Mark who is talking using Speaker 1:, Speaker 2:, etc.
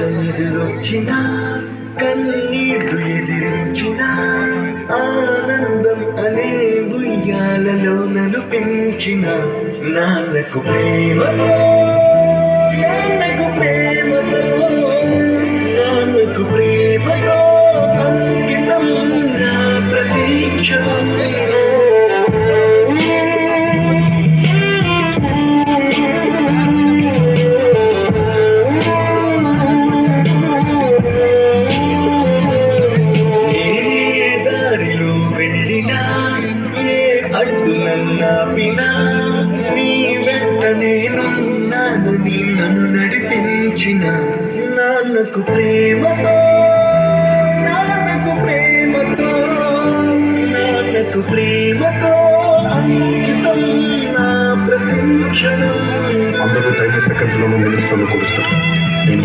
Speaker 1: కష్టం ఎదురొచ్చిన కన్నీళ్లు ఎదిరించిన ఆనందం అనే ఉయ్యాలలో నన్ను పెంచిన నాన్నకు ప్రేమతో నాన్నకు ప్రేమతో నాన్నకు ప్రేమతో అంకితం నా ప్రతీక్షణం. అడ్డు నన్నాపినా నీ వెంట నేనున్నానని నన్ను నడిపించిన నాన్నకు ప్రేమతో నాన్నకు ప్రేమతో నాన్నకు ప్రేమతో అంకితం నా ప్రతీక్షణం.
Speaker 2: అందరూ 30 సెకండ్స్లో నిలుస్తాను కొలుస్తారు. నేను